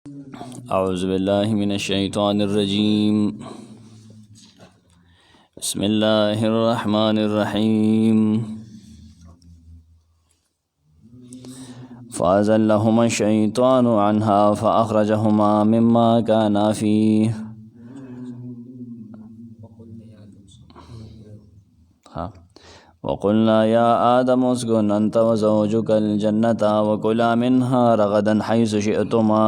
أعوذ بالله من الشيطان الرجيم. بسم الله الرحمن الرحيم. فأزلهما الشيطان عنها فأخرجهما مما كانا فيه. وقلنا يا آدم اسكن أنت وزوجك الجنة وكلا منها رغدا حيث شئتما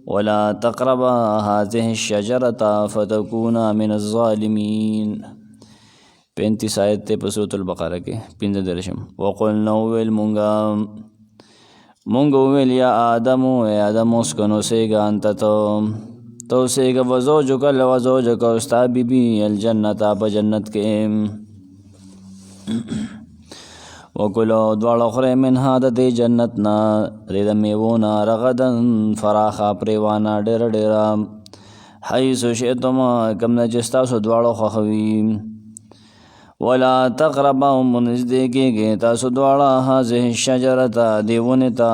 ولا تقربا هذه الشجرة فتكونا من الظالمين. 35 آیت تے سورۃ البقرہ کے 15 وقلنا ویل مونگا ویل یا آدم اے آدم اسکن اسیگا انت تو اسیگا وزوجک وزوجک استا بی بی الجنة پا جنت کے وکلو دوالو خورے منها د دې جنتنا د میوونا رغدا فراخا پریوانا ډیر ډیرا حیث شئتما کم نه چې ستاسو دواړو خوښوي ولا تقربا نږدې کېږئ تاسو دواړه هذه الشجرة دې ونې ته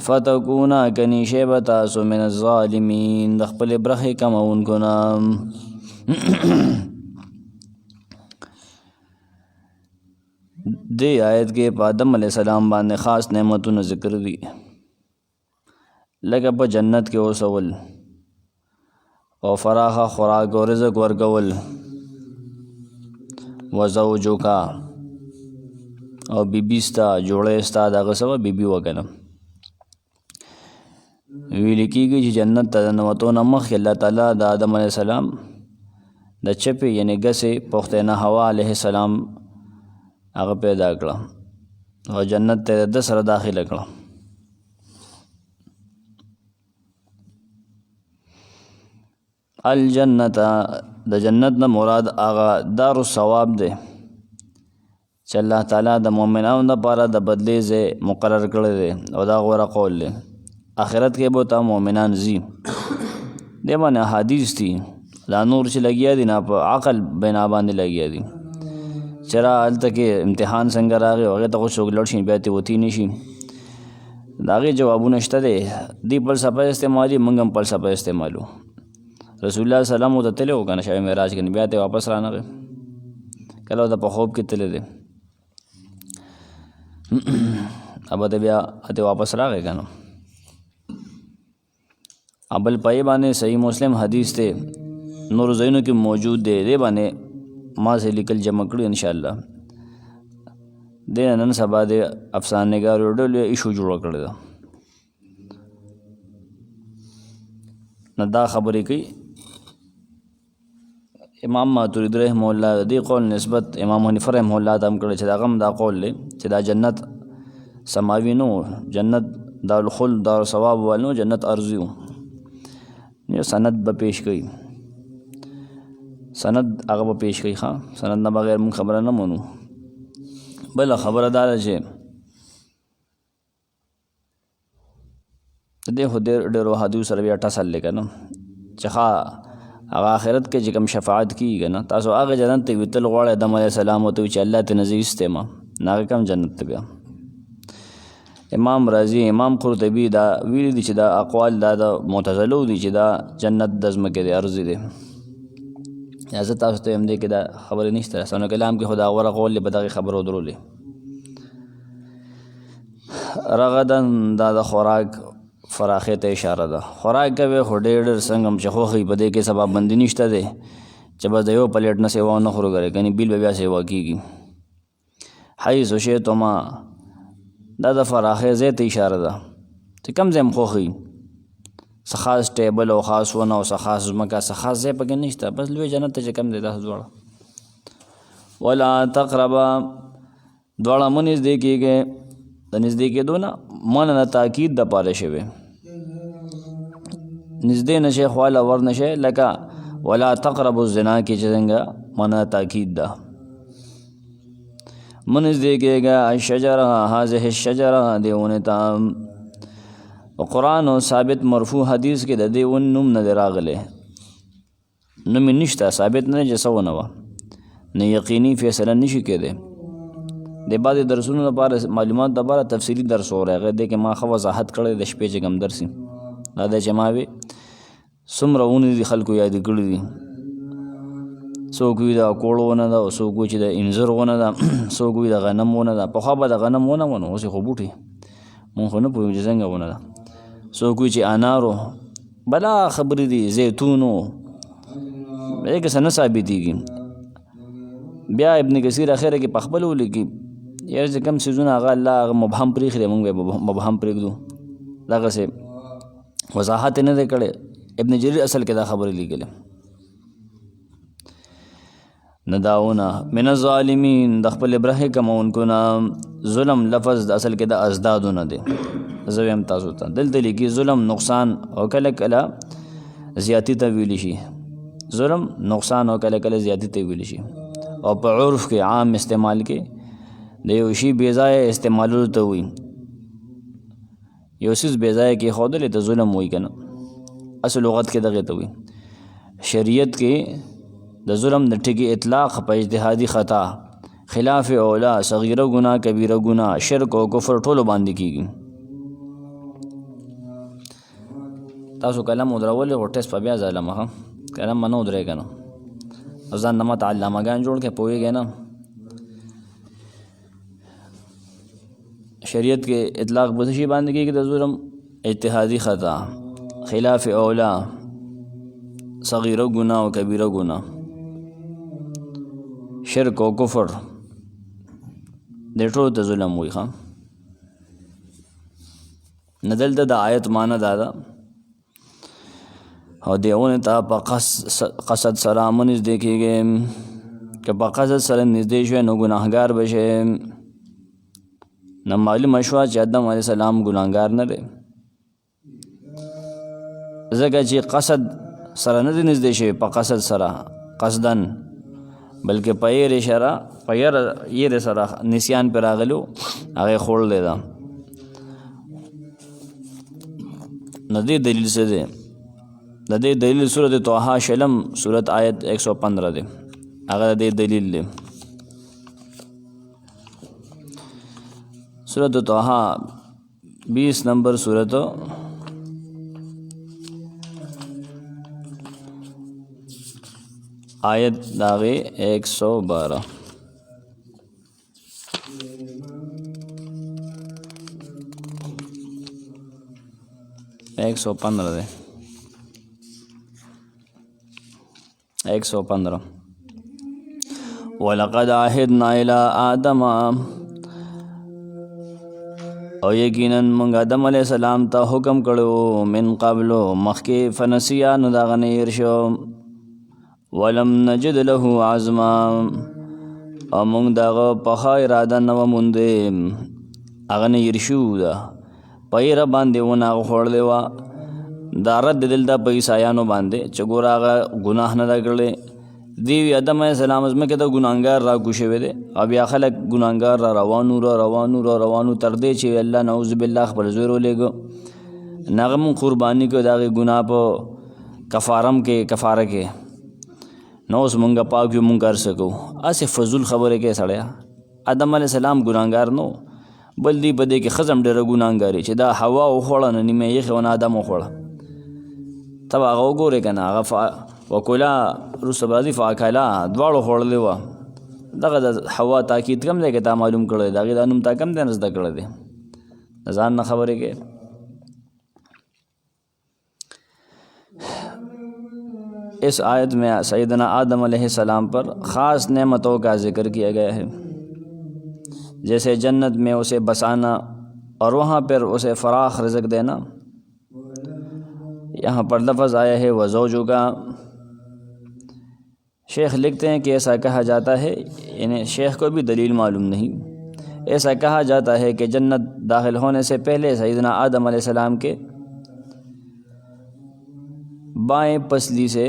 فتکونا کنی شی به تاسو من الظالمین د خپلې برخې کموونکو نه. دی آیت کې په آدم علیہ السلام باندې خاص نعمتونه ذکر دي لکه په جنت کې اوسول او فراخه خوراک او رزق ورکول وزوجکا او بیبی ستا جوړه ستا دغه سبا بیبی وکنه ویل کېږي چې جنت ته ننوتو نه مخکې الله تعالی د آدم علیہ السلام د چپې یعنې ګسې پختینه حوا علیہ السلام هغه پیدا کړه او جنت ته د سره داخله کړه. الجنت د جنت نه مراد هغه دار الثواب دی چې الله تعالی د مؤمنانو لپاره د بدلې ځای مقرر کړی دی او دا غوره قول دی. آخرت کې به ته مؤمنان ځي دی باندې حدیث دي دا نور چې لګیا دي نه په عقل بنا باندې لګیا دي چرا هلته کې امتحان څنګه راغی هغې ته خو څوک لړ شي بیا ترې وتی نه شي د هغې جوابونه شته دی دوی فلسفه استعمالي موږ هم فلسفه استعمالو. رسول الله سلام ورته تللی و که نه شب معراج کې بیا ته واپس رانغی کله ورته په خوب کې تللی دی ابه ته بیا ته واپس راغی که نه ابل پای باندې صحیح مسلم حدیث ته نور ځایونو کې موجود دی دی باندې ما سے لیکل جمع کړو انشاءالله د نن سبا د افسانه‌ګارو ډلې ایشو جوړ کړی ده نه دا خبرې کوي امام ماتوریدی رحمه الله دې قول نسبت امام حنیفه رحمه الله ته هم کړی چې دا غم دا قول دی چې دا جنت سماوي نو جنت دارالخلد دارالثواب والنو جنت ارضي و سند به پیش کوي سند هغه به پیش کوي ښه سند نه بغیر موږ خبره نه منو. بله خبره دا ده چې د دې خو ډېرو حدیثو سره بیا ټسل دی که نه چې ښه هغه آخرت کې چې کوم شفاعت کېږي که نه تاسو هغه جنت ته وتل غواړئ آدم علیه السلام ورته وایي چې الله ته نه زه ایستی یم نه هغه کوم جنت ته بیا. امام رازي امام قرطبي دا ویلي دي چې دا اقوال دا د معتزلو دي چې دا جنت د ځمکې دی ارضي دی یا زه تاسو ته یم دی کې دا خبرې نشته رسانو کلام کې خو دا غوره قول دی په دغې خبرو درولې. رغدن دا د خوراک فراخۍ ته اشاره ده خوراک کوي خو ډېر ډېر څنګه هم چې خوښوي په دې کې سبا بندي نشته دی چې بس د یو پلیټ نه سیوا نه خورو ګرې کنې بیل به بیا سیوا کېږي. حیث شئتما دا د فراخۍ ځای ته اشاره ده چې کوم ځای هم خوښوي څه خاص ټیبل او خاص ونه او څه خاص ځمکه څه خاص ځای پکې نشته بس لوی جنت ته چې کوم دی داسې دواړه. ولا تقربا دواړه مه نږدې کېږئ د نږدې کېدو نه من نه تاکید دپاره شوی نږدې نه شئ خواله ور نه شئ لکه ولا تقربوا الزنا کې چې څنګه من تاکید ده مه نږدې کېږه الشجره هذه الشجره دې ونې ته. قرآن او ثابت مرفوع حدیث کې د دې ون نوم نه دی راغلی نوم یې نشته ثابت نه دی چې څه ونه وه نه یقیني فیصله نشي کېدی د بعضې درسونو لپاره معلومات لپاره تفصیلي درس وری هغه دی کې ما ښه وضاحت کړی د شپې چې کوم درس دا دی چې ما وی څومره ونې دي خلکو یادې کړي دي، څوک وي د کوړ ونه ده، څوک وي چې د انځر ونه ده، څوک وي د غنم ونه ده. پخوا به د غنم ونه ونه، اوس یې خو بوټي مونږ خو نه پوهېږو چې څنګه ونه ده. څوک وي چې انارو، بلا خبرې دي، زیتونو، دې کې څه نه ثابتېږي. بیا ابن کثیر اخره کې په خپل ولیکي یار چې کوم څیزونه هغه الله هغه مبهم پرېښي دی، مونږ به مبهم پرېږدو. دغسې وضاحت یې نه دی کړی. ابن جریر اصل کې دا خبرې لیکلې. نداؤنا من الظالمین، د خپل برخې کمونکو نه. ظلم لفظ د اصل کې د ازدادو نه دی. زه ویم تاسو ته دلته لیکي ظلم نقصان او کله کله زیاتی ته ویلی شي. ظلم نقصان او کله کله زیاتی ته ویلی شي. او په عرف کې عام استعمال کې د یو شي بې ځایه استعمالولو ته وایي. یو څیز بې ځایه کېښودلې ته ظلم وایي که نه. اصل لغت کې دغې ته وایي. شریعت کې د ظلم د ټکي اطلاق په اجتهادي خطا، خلاف اولا، صغیره ګناه، کبیره ګناه، شرک او کفر ټولو باندې کېږي. تاسو کلم ودرولې خو ټیسټ په بیا ظالمه ښه کلم به نه ودرې که نه، او ځان نه ماته علامهګان جوړ کړې پوهېږې نه. شریعت کې اطلاق په څه شي باندې کېږي د ظلم؟ اجتهادي خطا، خلاف اولا، صغیره ګناه او کبیره ګناه، شرک او کفر، دې ټولو ته ظلم وایي. ښه نه دلته د آیت معنی دا ده او دیونه ته په قصد سره مه نږدې کېږئ. که په قصد سره نږدې شوی نو ګناهګار به شئ. نه معلومه شوه چې آدم علیه السلام ګناهګار نه دی، ځکه چې قصد سره نه دی نږدې شوی، په قصد سره قصدن، بلکې په یېرې سره، په یېرې سره نسیان پرې راغلو، هغې خوړلی ده. نو دې دلیل څه دی؟ د دې دلیل سورت طه شلم سورت آیت 115 دی، هغه د دې دلیل دی. سورت طه 20 نمبر سورت آیت داغے 112 115 دے 115 وَلَقَدْ عَهِدْنَا إِلَىٰ آدَمَ، او یقیناً منگ آدم علیہ السلام تا حکم کرو من قبلو مخی فنسیا نو دا غنی ارشو ولم نجد له عزما، او منگ دا غا پخا ارادا نو مندے اغنی ارشو دا پای را باندے ونا غخور دیوا دا رد دل دا پیسایانو باندے چگور آغا گناہ ندا کرلے. دیوی آدم علیہ السلام از میں کتا گناہگار را گوشے دے، اب یا خلق گناہگار را روانو تردے چھے اللہ نعوذ باللہ خبر زورو لے گو نغم قربانی کو داغی گناہ پا کفارہ کے نوز منگا پاکیو منگ کر سکو. اسے فضول خبرے کے سڑیا. آدم علیہ السلام گناہگار نو، بلدی بدے کے خزم ڈر گناہگاری چھے دا ہوا اخوڑا نیمے یخ ون آدم اخوڑا تب آغا گو رے کنا آغا وکولا رسو برازی فاکالا دوارو خوڑ لیوا داغا دا حوا تاکید کم دے کہ تا معلوم کردے داغی دا نم تا کم دے نزدہ کردے نزان نا خبرے کے. اس آیت میں سیدنا آدم علیہ السلام پر خاص نعمتوں کا ذکر کیا گیا ہے، جیسے جنت میں اسے بسانا اور وہاں پر اسے فراخ رزق دینا. یہاں پر لفظ آیا ہے وزوجو کا. شیخ لکھتے ہیں کہ ایسا کہا جاتا ہے، یعنی شیخ کو بھی دلیل معلوم نہیں، ایسا کہا جاتا ہے کہ جنت داخل ہونے سے پہلے سیدنا آدم علیہ السلام کے بائیں پسلی سے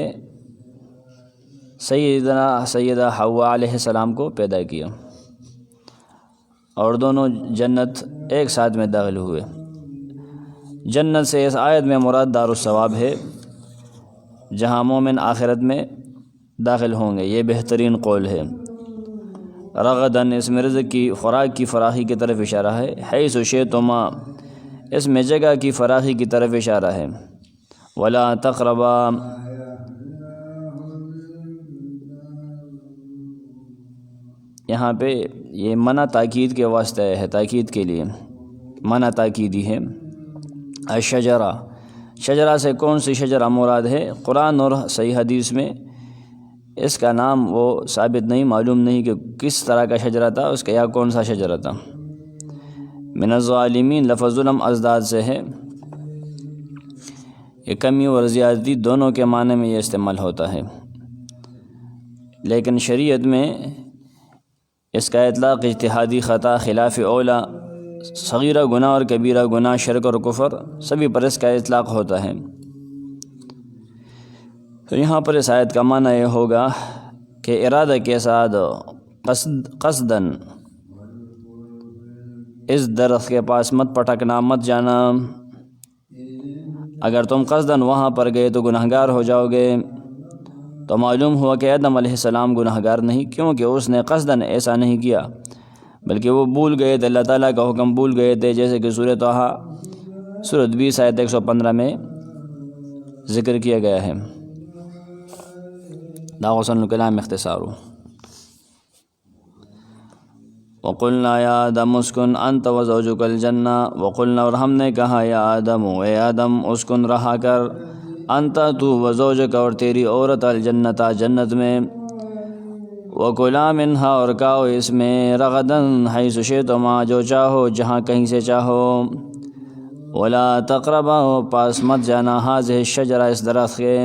سیدہ حوا علیہ السلام کو پیدا کیا اور دونوں جنت ایک ساتھ میں داخل ہوئے. جنت سے اس آیت میں مراد دار الثواب ہے، جہاں مومن آخرت میں داخل ہوں گے. یہ بہترین قول ہے. رغدن اس میں رزق کی خوراک کی فراخی کی طرف اشارہ ہے. حیث شئتما اس میں جگہ کی فراخی کی طرف اشارہ ہے. ولا تقربا، یہاں پہ یہ منع تاکید کے واسطے ہے، تاکید کے لیے منع تاکیدی ہے۔ الشجرہ، شجرہ سے کون سی شجرہ مراد ہے؟ قرآن اور صحیح حدیث میں اس کا نام وہ ثابت نہیں، معلوم نہیں کہ کس طرح کا شجرہ تھا، اس کا یا کون سا شجرہ تھا۔ من الظالمین، لفظ ظلم ازداد سے ہے، یہ کمی اور زیادتی دونوں کے معنی میں یہ استعمال ہوتا ہے، لیکن شریعت میں اس کا اطلاق اجتہادی خطا، خلاف اولا، صغیرہ گناہ اور کبیرہ گناہ، شرک اور کفر، سبھی پر اس کا اطلاق ہوتا ہے۔ تو یہاں پر اس آیت کا معنی یہ ہوگا کہ ارادہ کے ساتھ قصداً اس درخت کے پاس مت پٹکنا، مت جانا۔ اگر تم قصداً وہاں پر گئے تو گناہگار ہو جاؤ گے۔ تو معلوم ہوا کہ آدم علیہ السلام گناہگار نہیں، کیونکہ اس نے قصداً ایسا نہیں کیا، بلکہ وہ بھول گئے تھے، اللہ تعالیٰ کا حکم بھول گئے تھے، جیسے کہ سورۃ طٰہٰ سورۃ 20 آیت 115 میں ذکر کیا گیا ہے۔ داغسن الکلام اختصار۔ وَقُلْنَا يَا آدَمُ اسْكُنْ أَنْتَ وَزَوْجُكَ الْجَنَّةَ، وَقُلْنَا، اور ہم نے کہا، یا آدم، اے آدم، اسکن رہا کر، انت تو، وزوجک اور تیری عورت، الجنت جنت میں، وَكُلَا مِنْهَا اور کھاؤ اس میں، رغداً حیث شئتما جو چاہو، جہاں کہیں سے چاہو، وَلَا تَقْرَبَا پاس مت جانا، هذه الشجرة اس درخت کے،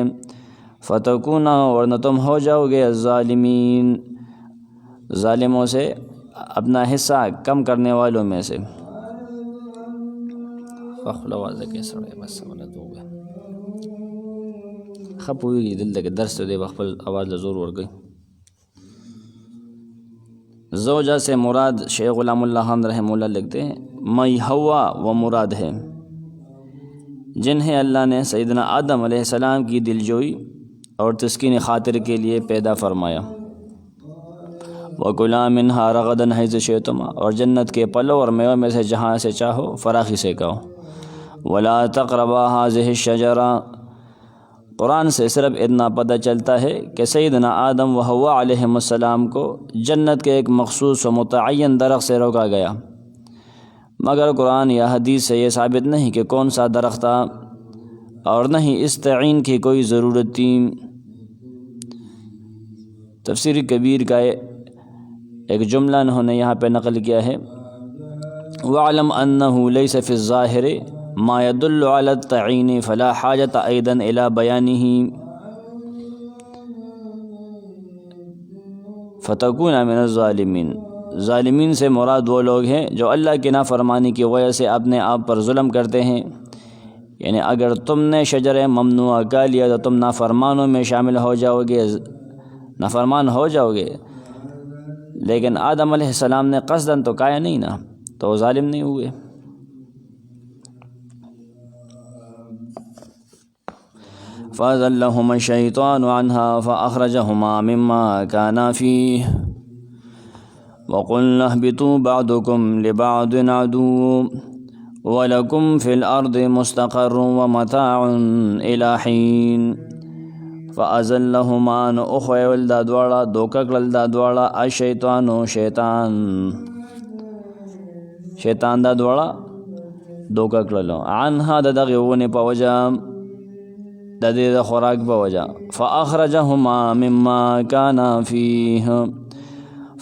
فَتَكُونَا اور نہ تم ہو جاؤ گے، الظالمین ظالموں سے، اپنا حصہ کم کرنے والوں میں سے۔ خپ ہوئی دل دے درس دے بخپل آواز لزور ور گئی۔ زوجہ سے مراد شیخ غلام اللہ خان رحمہ اللہ لکھتے ہیں، مئی ہوا وہ مراد ہے جنہیں اللہ نے سیدنا آدم علیہ السلام کی دلجوئی اور تسکین خاطر کے لیے پیدا فرمایا۔ وَكُلَا مِنْهَا رَغَدًا حَيْثُ شِئْتُمَا اور جنت کے پلوں اور میووں میں سے جہاں سے چاہو فراخی سے کھاؤ۔ وَلَا تَقْرَبَا هَذِهِ الشَّجَرَةَ قرآن سے صرف اتنا پتہ چلتا ہے کہ سیدنا آدم و حوا علیہ السلام کو جنت کے ایک مخصوص و متعین درخت سے روکا گیا، مگر قرآن یا حدیث سے یہ ثابت نہیں کہ کون سا درخت تھا، اور نہ ہی استعین کی کوئی ضرورت تھی۔ تفسیر کبیر کا ایک جملہ انہوں نے یہاں پہ نقل کیا ہے، وَاعْلَمْ أَنَّهُ لَيْسَ فِي الظَّاهِرِ ما يدل على التعین فلا حاجت ایضا الى بیانہ فتکون من الظالمین۔ ظالمین سے مراد وہ لوگ ہیں جو اللہ کی نافرمانی کی وجہ سے اپنے آپ پر ظلم کرتے ہیں، یعنی اگر تم نے شجر ممنوع کھا لیا تو تم نافرمانوں میں شامل ہو جاؤ گے، نافرمان ہو جاؤ گے، لیکن آدم علیہ السلام نے قصداً تو کھایا نہیں نا، تو وہ ظالم نہیں ہوئے۔ فَأَزَلَّهُمَا الشَّيْطَانُ عَنْهَا فَأَخْرَجَهُمَا مِمَّا كَانَا فِيهِ وَقُلْنَا اهْبِطُوا بَعْضُكُمْ لِبَعْضٍ عَدُوٌّ وَلَكُمْ فِي الْأَرْضِ مُسْتَقَرٌّ وَمَتَاعٌ إِلَىٰ حِينٍ فَأَزَلَّهُمَا اُخْوَيْوَلْ دا دوڑا دوککل دا دوڑا الشیطان شیطان دا دوڑا دوککل عنها دا دغیون پوجا دا دے دا خوراک بوجہ، فَأَخْرَجَهُمَا مِمَّا كَانَا فِيهِ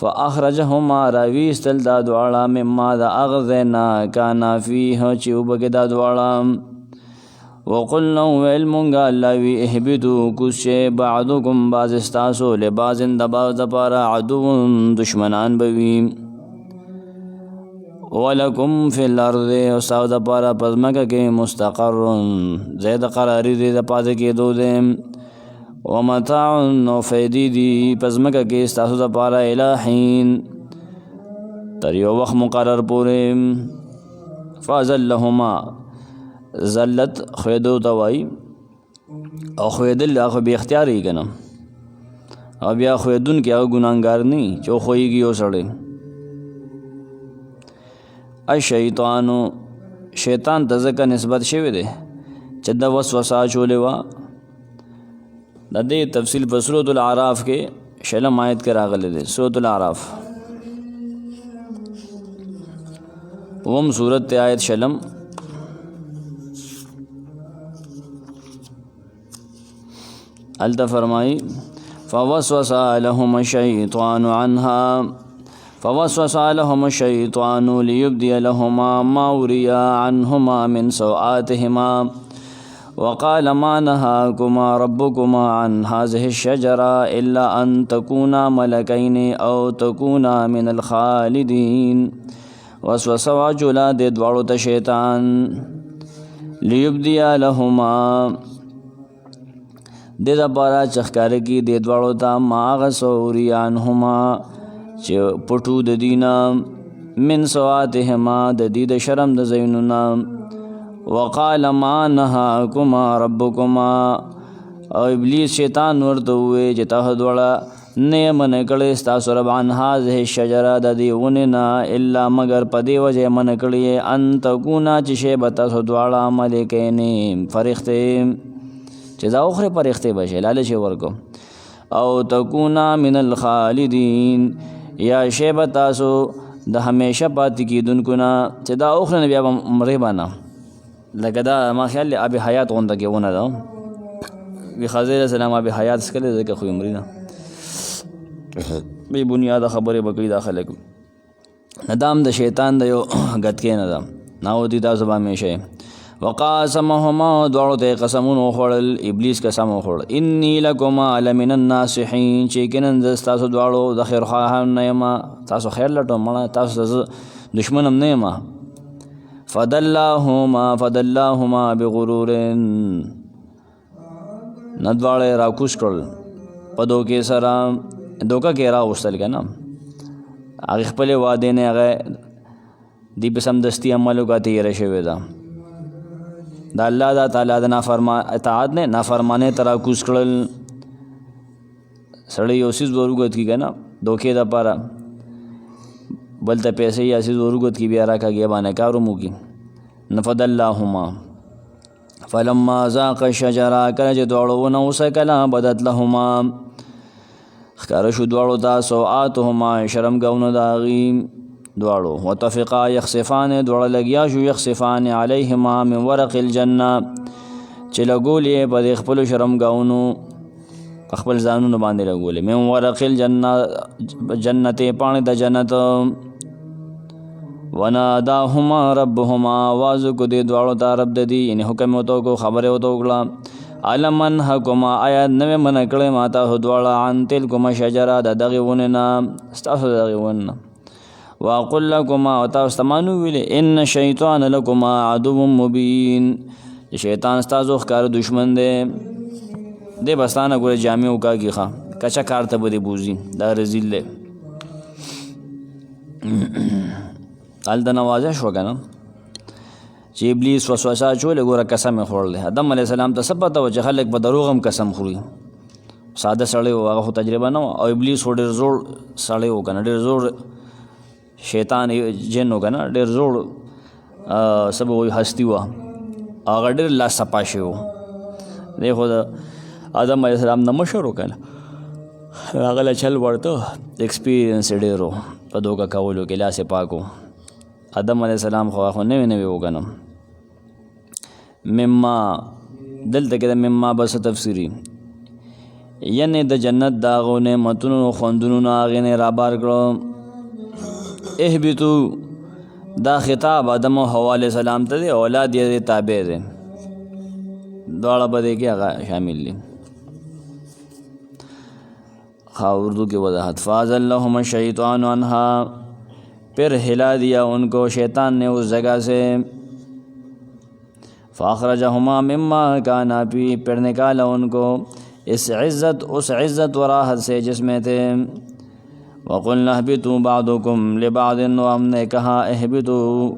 فَأَخْرَجَهُمَا راویستل دا دوڑا مما دا اغذینا كَانَا فِيهِ چیوبک دا دوڑا، وَقُلْنَا وَعِلْمُنْگَا اللَّوِ اِحْبِتُوا کسے بعضکم بعض استاسو لبعض دا بعض دا پارا عدوٌ دشمنان بویم، وَلَكُمْ فِي الْأَرْضِ استاو دا پارا پزمکہ کے مستقر زید قراری دی دا پاد کے دو دیں، وَمَتَاعٌ و فیدی دی پزمکہ کے استاسو دا پارا اِلیٰ حین تریو وقت مقرر پورے۔ فَأَزَلَّهُمَا ذلت خویدو توائی او خویدل آخو بی اختیاری کنا، او بیا خویدن کیا گناہگار نہیں چو خوئی گیو سڑے۔ الشیطان شیطان تزکا نسبت شوی دے چې د وسوسه اچولې وه. د دې تفصیل په سورة الاعراف کې 6 آیت کې راغلی دی. سورة الاعراف اوم سورت آیت 6 الته فرمایي فوسوس لهم الشیطان الشیطان لیبدی لهما ما وري عنهما من سوآتهما وقال ما نهاكما ربكما عن هذه الشجرة إلا أن تكونا ملكين أو تكونا من الخالدين. وسوس واچولا دې دواړو ته شیطان لیبدی لهما دې دپاره چې ښکاره کړي دې دواړو ته ما هغه څه وري عنهما چې پټو د دوی نه من سوآتهما د دوی د شرم د ځایونو نه. وقال ما نهاكما ربكما او ابلیس شیطان ورته وویل چې تاسو دواړه نه یې منع کړی ستاسو رب عن هذه الشجره د دې ونې نه الا مګر په دې وجه یې منع کړی ان تکونا چې شی به تاسو دواړه ملکینې فرښتې چې دا اخرې فرښتې به شي لالچ یې ورکو او تکونا من الخالدین یا شی به تاسو د همیشه پاتې کېدونکو نه چې دا اخرې نه بیا به مرې به نه لکه دا ما خیال دی آب حیات غونډه کې ونه ده وی خضر علیه السلام آب حیات څکلی ځکه خو یې مري نه بې بنیاده خبرې به کوي دا خلک نه دا هم د شیطان د یو ګتکې نه ده ناودي تاسو به همیشه وقاسمهما دواړو ته یې قسمونه وخوړل ابلیس قسم وخوړ انی لکما لمن الناصحین چې یقینا زه ستاسو دواړو د خیر خواهان نه یم تاسو خیر لټوم مړه تاسو ته زه دشمن هم نه یم فدلاهما بغرور نه دواړه یې راکوز کړل په دوکې سره دوکه کې راوستل که نه هغې خپلې وعدې نه هغه دې په سمدستي عمل وکړه تېره شوې ده د الله دا تعالی د اطاعت نه نافرمانۍ ته راکوز کړل سړی یو څیز وروګت کي که نه دوکې دپاره بل ته پیسې یا څیز وروګت کي بیا راکاږي باندې کار هم وکړي نفدلاهما فلما ذاق الشجره کله چې دواړو ونه وڅکله بدت لهما ښکاره شو دواړو ته سوآتهما شرمګاونه د هغې دواړو وطفقا یخصفان دواړه لګیا شو یخصفان علیهما من ورق الجنه چې لګول یې په دې خپلو شرمګاونو خپل ځانونو باندې لګولې من ورق الجنه جنتې پاڼې د جنت وناداهما ربهما آواز کو دې دواړو ته رب د دې یعنې حکم ورته وکړو خبرې ورته وکړه علم انهکما آیا نوې منع کړی ما تاسو دواړه عن تلکما شجره د دغې ونې نه ستاسو د دغې ونې نه واقل لکما او تاسو ته ما نو ویلې ان شیطان لکما عدو مبین شیطان ستاسو ښکاره دشمن دی دی بستانه ګوره جامې وکاږي ښه کچه کار ته به دې بوځي دا رزیل دی هلته نوازه شوه که نه چې ابلیس وسوسه اچولې ګوره قسم یې خوړلی آدم علیه السلام ته څه پته وه چې خلک په دروغ هم قسم خوري ساده سړی و هغه خو تجربه نه وه او ابلیس خو ډېر زوړ سړی و که نه ډېر زوړ شیطان جن و که نه ډېر زوړ څه به وایي هستي وه هغه ډېر لاس صفا شوی و دی خو د آدم علیه السلام نه مشر و که نه هغه له چل ورته ایکسپیرینس یې ډېر و په دوکه کولو کې لاس یې پاک و آدم علیه السلام خو نوی نوی و که نه مما دلته کې د مما بس تفسیري یعنې د جنت د هغو نعمتونو خوندونو نه هغې نه رابار کړو اهبطو دا خطاب آدم و حوا علیه السلام ته دی اولاد یې تابع دی دواړه به دی کې هغه شامل دي اردو کی وضاحت فازلہم الشیطان عنہا پھر ہلا دیا ان کو شیطان نے اس جگہ سے فاخرجہما مما کانا پی پھر نکالا ان کو اس عزت و راحت سے جس میں تھے وقلنا اہبطوا بعضکم لبعض و ہم نے کہا اہبطوا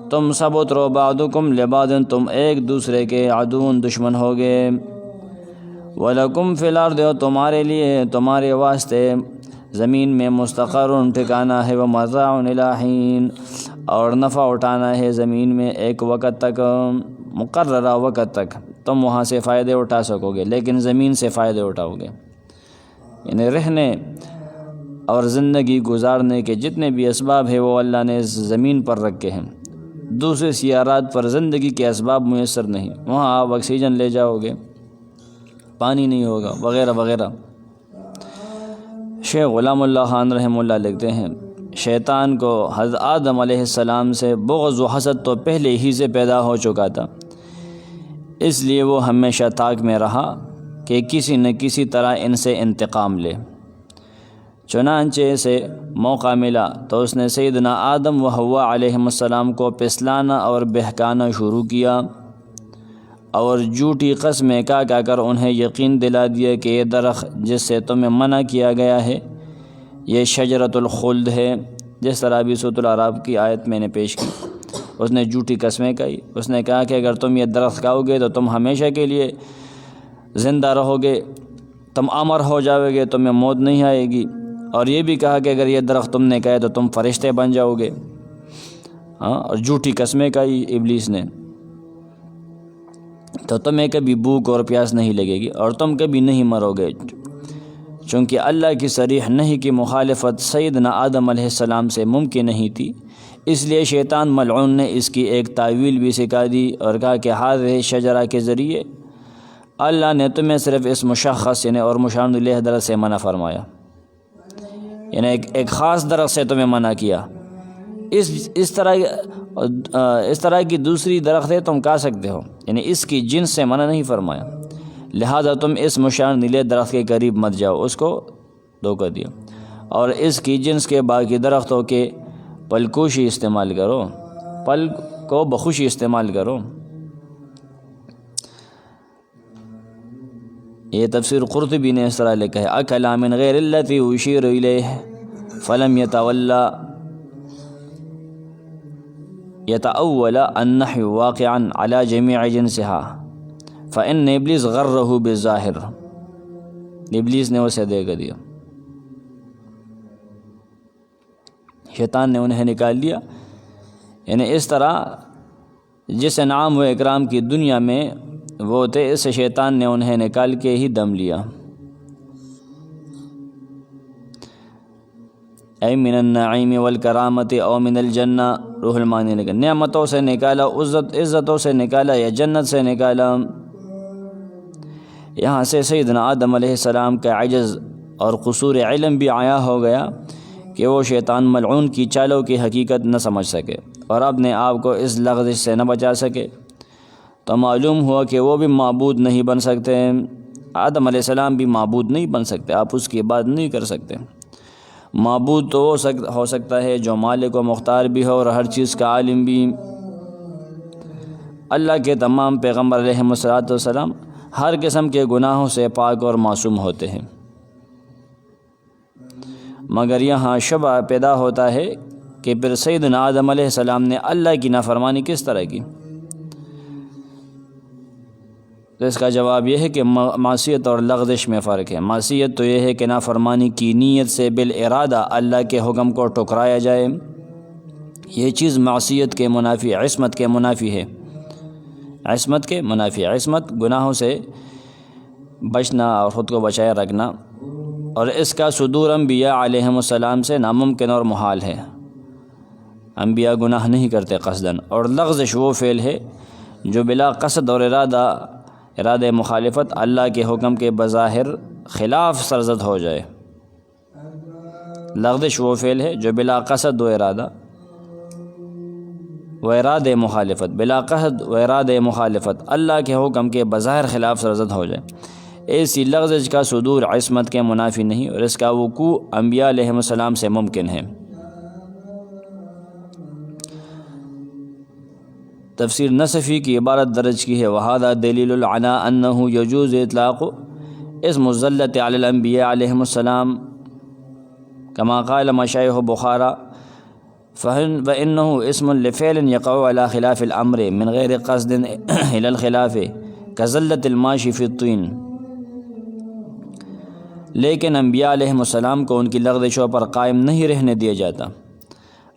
تم سب اترو بعضکم لبعض تم ایک دوسرے کے عدو دشمن ہو گئے وَلَكُمْ فِي الْأَرْضِ اور تمہارے لیے تمہارے واسطے زمین میں مستقر ٹھکانا ہے وَمَتَاعٌ إِلَىٰ حِينٍ اور نفع اٹھانا ہے زمین میں ایک وقت تک مقررہ وقت تک تم وہاں سے فائدے اٹھا سکو گے، لیکن زمین سے فائدے اٹھاؤ گے۔ یعنی رہنے اور زندگی گزارنے کے جتنے بھی اسباب ہیں وہ اللہ نے زمین پر رکھے ہیں، دوسرے سیارات پر زندگی کے اسباب میسر نہیں، وہاں آپ آکسیجن لے جاؤ گے، پانی نہیں ہوگا، وغیرہ وغیرہ۔ شیخ غلام اللہ خان رحمہ اللہ لکھتے ہیں شیطان کو حضرت آدم علیہ السلام سے بغض و حسد تو پہلے ہی سے پیدا ہو چکا تھا، اس لیے وہ ہمیشہ طاق میں رہا کہ کسی نہ کسی طرح ان سے انتقام لے۔ چنانچہ اسے موقع ملا تو اس نے سیدنا آدم و حوا علیہ السلام کو پسلانا اور بہکانا شروع کیا، اور جھوٹی قسمیں کہہ کر انہیں یقین دلا دیا کہ یہ درخت جس سے تمہیں منع کیا گیا ہے یہ شجرۃ الخلد ہے، جس طرح ابھی سورۃ الاعراف کی آیت میں نے پیش کی۔ اس نے جھوٹی قسمیں کہی، اس نے کہا کہ اگر تم یہ درخت کھاؤ گے تو تم ہمیشہ کے لیے زندہ رہو گے، تم امر ہو جاؤ گے، تمہیں موت نہیں آئے گی، اور یہ بھی کہا کہ اگر یہ درخت تم نے کھایا تو تم فرشتے بن جاؤ گے۔ اور جھوٹی قسمیں کہی ابلیس نے، تو تمہیں کبھی بھوک اور پیاس نہیں لگے گی اور تم کبھی نہیں مرو گے۔ چونکہ اللہ کی صریح نہیں کی مخالفت سیدنا آدم علیہ السلام سے ممکن نہیں تھی، اس لیے شیطان ملعون نے اس کی ایک تعویل بھی سکھا دی اور کہا کہ ہذہ شجرہ کے ذریعے اللہ نے تمہیں صرف اس مشخص یعنی اور مشار الیہ درخت سے منع فرمایا، یعنی ایک خاص درخت سے تمہیں منع کیا، اس طرح کی دوسری درختیں تم کھا سکتے ہو، یعنی اس کی جنس سے منع نہیں فرمایا، لہذا تم اس مشار الیہ درخت کے قریب مت جاؤ، اس کو دھوکہ دیا، اور اس کی جنس کے باقی درختوں کے پلکوشی استعمال کرو، پل کو بخوشی استعمال کرو۔ یہ تفسیر قرطبی نے اس طرح لکھا ہے اکلا من غیر التی اشیر الیہ فلم يتأول النحو واقعا على جميع جنسها فإن ابلیس غرہ بالظاہر، ابلیس نے اسے دے کر دیا، شیطان نے انہیں نکال دیا، یعنی اس طرح جس انعام و اکرام کی دنیا میں وہ تھے اس شیطان نے انہیں نکال کے ہی دم لیا۔ اے من النعیم والکرامت او من الجنہ، روح المانی نے کہا نعمتوں سے نکالا، عزتوں سے نکالا یا جنت سے نکالا۔ یہاں سے سیدنا آدم علیہ السلام کا عجز اور قصور علم بھی عیاں ہو گیا کہ وہ شیطان ملعون کی چالوں کی حقیقت نہ سمجھ سکے اور اپنے آپ کو اس لغزش سے نہ بچا سکے، تو معلوم ہوا کہ وہ بھی معبود نہیں بن سکتے، آدم علیہ السلام بھی معبود نہیں بن سکتے، آپ اس کی عبادت نہیں کر سکتے۔ معبود تو ہو سکتا ہے جو مالک و مختار بھی ہو اور ہر چیز کا عالم بھی۔ اللہ کے تمام پیغمبر علیہ السلام ہر قسم کے گناہوں سے پاک اور معصوم ہوتے ہیں، مگر یہاں شبہ پیدا ہوتا ہے کہ پھر سیدنا آدم علیہ السلام نے اللہ کی نافرمانی کس طرح کی؟ تو اس کا جواب یہ ہے کہ معصیت اور لغزش میں فرق ہے۔ معصیت تو یہ ہے کہ نافرمانی کی نیت سے بالارادہ اللہ کے حکم کو ٹکرایا جائے، یہ چیز معصیت کے منافی، عصمت کے منافی ہے، عصمت کے منافی۔ عصمت گناہوں سے بچنا اور خود کو بچائے رکھنا، اور اس کا صدور انبیاء علیہ السلام سے ناممکن اور محال ہے، انبیاء گناہ نہیں کرتے قصداً، اور لغزش وہ فعل ہے جو بلا قصد اور ارادہ مخالفت اللہ کے حکم کے بظاہر خلاف سرزد ہو جائے۔ لغزش وہ فعل ہے جو بلا قصد و ارادہ مخالفت، بلا قصد و ارادہ مخالفت اللہ کے حکم کے بظاہر خلاف سرزد ہو جائے، ایسی لغزش کا صدور عصمت کے منافی نہیں، اور اس کا وقوع انبیاء علیہ السلام سے ممکن ہے۔ تفسیر نصفی کی عبارت درج کی ہے وَهَذَا دَلِيلٌ عَلَىٰ أَنَّهُ يَجُوزُ إِطْلَاقُ اسم الزلة علی الانبیاء علیہم السلام كما قال مشائخ بخارى فإنه اسم لفعل يقع على خلاف الأمر من غير قصد إلى الخلاف كزلة الماشي في الطين۔ لیکن انبیاء علیہم السلام کو ان کی لغزشوں پر قائم نہیں رہنے دیا جاتا،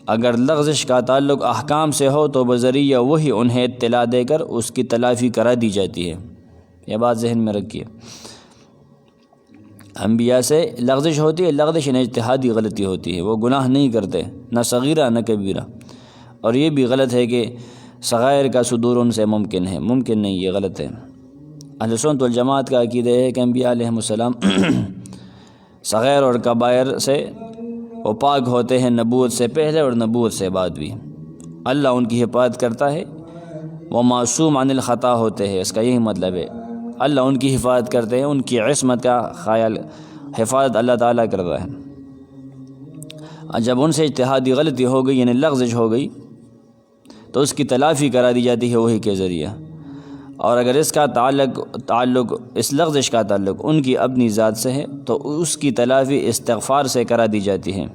اگر لغزش کا تعلق احکام سے ہو تو بذریعہ وہی انہیں اطلاع دے کر اس کی تلافی کرا دی جاتی ہے۔ یہ بات ذہن میں رکھیے. انبیاء سے لغزش ہوتی ہے، لغزش اجتہادی غلطی ہوتی ہے، وہ گناہ نہیں کرتے، نہ صغیرہ نہ کبیرہ. اور یہ بھی غلط ہے کہ صغائر کا صدور ان سے ممکن ہے، ممکن نہیں، یہ غلط ہے. اہل سنت والجماعت کا عقیدہ ہے کہ انبیاء علیہ السلام صغائر اور کبائر سے وہ پاک ہوتے ہیں، نبوت سے پہلے اور نبوت سے بعد بھی. اللہ ان کی حفاظت کرتا ہے، وہ معصوم عن الخطا ہوتے ہیں، اس کا یہی مطلب ہے. اللہ ان کی حفاظت کرتے ہیں، ان کی عصمت کا خیال حفاظت اللہ تعالیٰ کرتا ہے. جب ان سے اجتہادی غلطی ہو گئی یعنی لغزش ہو گئی تو اس کی تلافی کرا دی جاتی ہے وحی کے ذریعہ. اور اگر اس کا تعلق اس لغزش کا تعلق ان کی اپنی ذات سے ہے تو اس کی تلافی استغفار سے کرا دی جاتی ہے.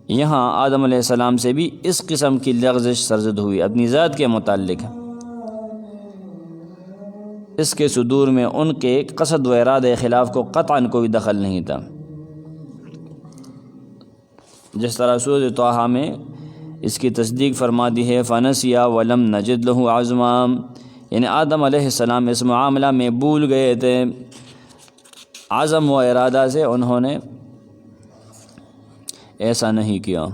یہاں آدم علیہ السلام سے بھی اس قسم کی لغزش سرزد ہوئی اپنی ذات کے متعلق. اس کے صدور میں ان کے قصد و ارادہ خلاف کو قطعاً کوئی دخل نہیں تھا. جس طرح سورۃ طٰہٰ میں اس کی تصدیق فرما دی ہے فنسیا ولم نجد له عزما، یعنی آدم علیہ السلام اس معاملہ میں بھول گئے تھے، عزم و ارادہ سے انہوں نے ایسا نہیں کیا.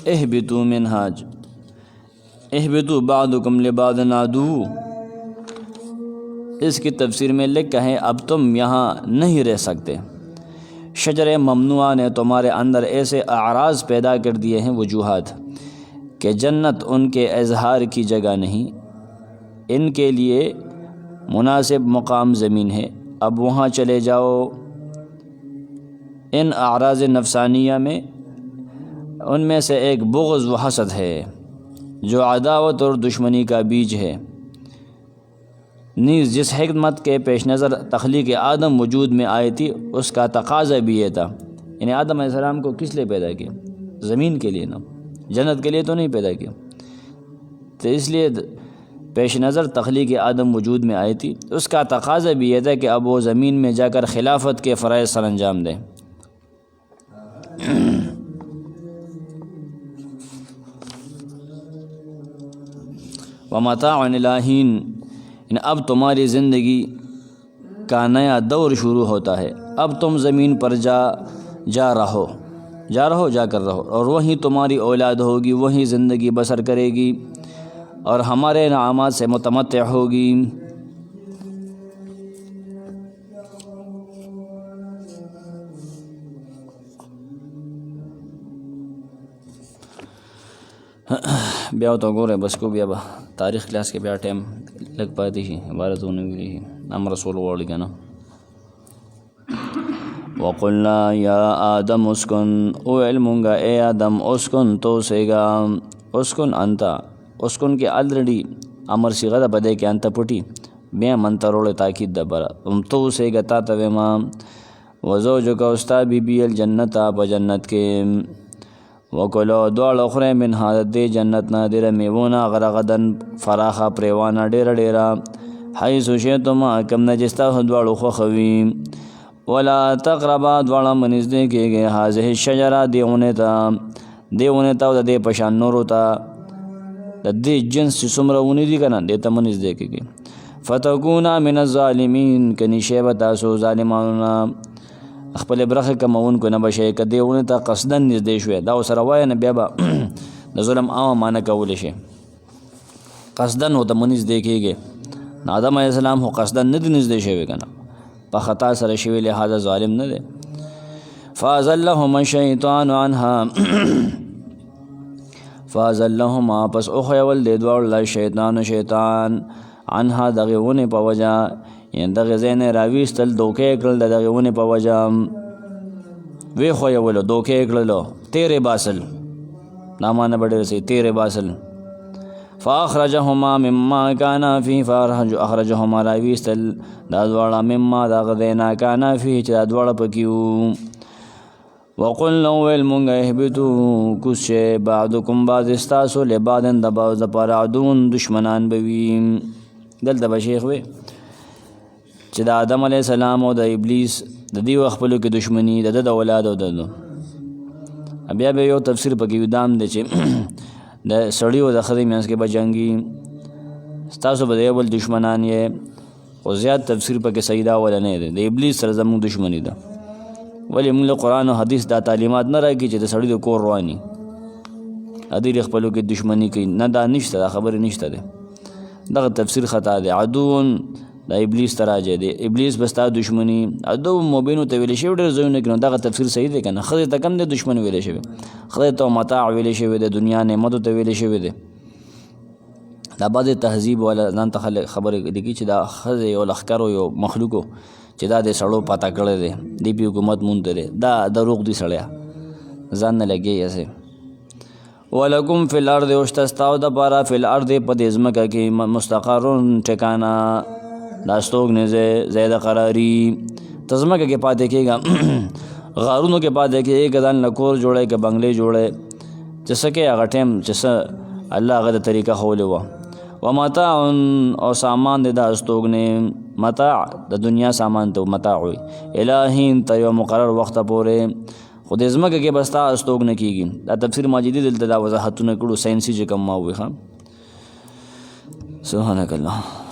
اہبطوا منہا، اہبطوا بعضکم لبعض عدو، اس کی تفسیر میں لکھا ہے اب تم یہاں نہیں رہ سکتے. شجر ممنوعہ نے تمہارے اندر ایسے اعراض پیدا کر دیے ہیں، وجوہات، کہ جنت ان کے اظہار کی جگہ نہیں، ان کے لیے مناسب مقام زمین ہے، اب وہاں چلے جاؤ. ان اعراض نفسانیہ میں ان میں سے ایک بغض و حسد ہے جو عداوت اور دشمنی کا بیج ہے. نیز جس حکمت کے پیش نظر تخلیق آدم وجود میں آئی تھی اس کا تقاضا بھی یہ تھا، یعنی آدم علیہ السلام کو کس لیے پیدا کیا؟ زمین کے لیے، نا جنت کے لیے تو نہیں پیدا کیا. تو اس لیے پیش نظر تخلیق آدم وجود میں آئی تھی، اس کا تقاضا بھی یہ تھا کہ اب وہ زمین میں جا کر خلافت کے فرائض سر انجام دیں. ومتاع الی حین، اب تمہاری زندگی کا نیا دور شروع ہوتا ہے، اب تم زمین پر جا کر رہو، اور وہیں تمہاری اولاد ہوگی، وہیں زندگی بسر کرے گی اور ہمارے انعامات سے متمتع ہوگی. بیا تو گورے بس کو بیا تاریخ کلاس کے بیا ٹائم لگ پاتی ہی عبارت ہونے بھی ہم رسول وڑ گیا نا. وقلنا یا آدم اسکن، او علم گا اے آدم اسکن تو سے گا، اسکن انتا، اسکن کے آلریڈی امر صیغہ دا بدے کہ انتا پٹی بیا منتا روڑے تاکید دا برا تو سے گا تا تویما وزوجو کا استا بی بی الجنتا پا جنت کے وکلو دوال اخرے من حادت دے جنتنا دیر میونا غرغدن فراخا پریوانا ڈیر ڈیرا حیث شیطما کم نجستا دوال خوخوی ولا تقربا دوالا منیز دے کے گئے حاضر شجرہ دیونتا و دے پشان نورو تا دے جنس سمرونی دی کنا دیتا منیز دے کے گئے فتکونا من الظالمین کنی شیبتا سو ظالمانونا خپل برخه کمون کو نه بشي کدی ونه تا قصدن نږدې شوې دا سره وای نه بیا به د ظلم عام معنی کول شي قصدن هو ته منځ دی کېږي آدم علیہ السلام هو قصدن نه دی نږدې شوی کنه په خطا سره شوی لہذا ظالم نه دی. فازلهما الشیطان عنها فازلهما پس اخیول دی دوړ شیطان عنها دغه ونه په وجه یعنی دغه ځای نه راویستل دوکې کړل د دغه ونې په وجه وی خویولو دوکې کړلو تیرې باسل نامانه به ډېر صحیح تیرې باسل. فاخرجهما مما کانا فیه فاخرجهما راویستل دا دواړه مما دغه ځای نه کانا فیه چې دا دواړه پکې وو. وقلنا ویل مونږ اهبطوا کوز شئ بعضکم بعض ستاسو لبعض د بعض دپاره عدون دشمنان به وي. دلته به شیخ وی چې د آدم علیه السلام او د ابلیس د دې خپلو کې دشمني د اولاد او د بیا به یو تفسیر پکې ودام دی چې د سړي او د ښځې منځ کې به جنګي ستاسو به د یو بل دشمنان یې خو زیات تفسیر پکې صحیح دا ولا نه دی د ابلیس سره زموږ دشمني ده ولې موږ له قرآن او حدیث دا تعلیمات نه راکړي چې د سړي د کور رواني ادي خپلو کې دشمني کوي نه دا نشته دا خبرې نشته دی دغه تفسیر خطا دی عدون د ابلیس ته راجع دی ابلیس به ستا دشمني عدو مبینو ته ویلی شوي ډېر ځایونه کې نو دغه تفسیر صحیح دی که نه ښځې ته کم دی دشمن ویلی شوی ښځې ته متاع ویلی شوی دی دنیا نعمتو ته ویلی شوی دی دا بعضې تهذیب والا ځان ته خلک خبرې لیکي چې دا ښځې یو لښکرو یو مخلوقو چې دا د سړو پاته کړی دی دی پې حکومت مونته دی دا دروغ دی سړیا ځان نه لګي هسې ولکم فی الارض اوشتستاو دپاره فی الارض په دې ځمکه کې مستقرون ټکانه دا ستوګنې ځای د قراري ته ځمکه کې پاتې کېږه غارونو کې پاتې کېږي که ځان له کور جوړی که بنګلې جوړی چې څه کې هغه ټایم چې څه الله هغه د طریقه ښولې وه ومتاع او سامان دی دا ستوګنې متاع د دنیا سامان ته متاع وي الهین تر یو مقرر وخته پورې خو د ځمکه کې به ستا استوګنه کېږي دا تفسیر ماجدي دلته دا وضاحتونه کړو ساینسي چې کوم ما ووایي ښه سبحانک الله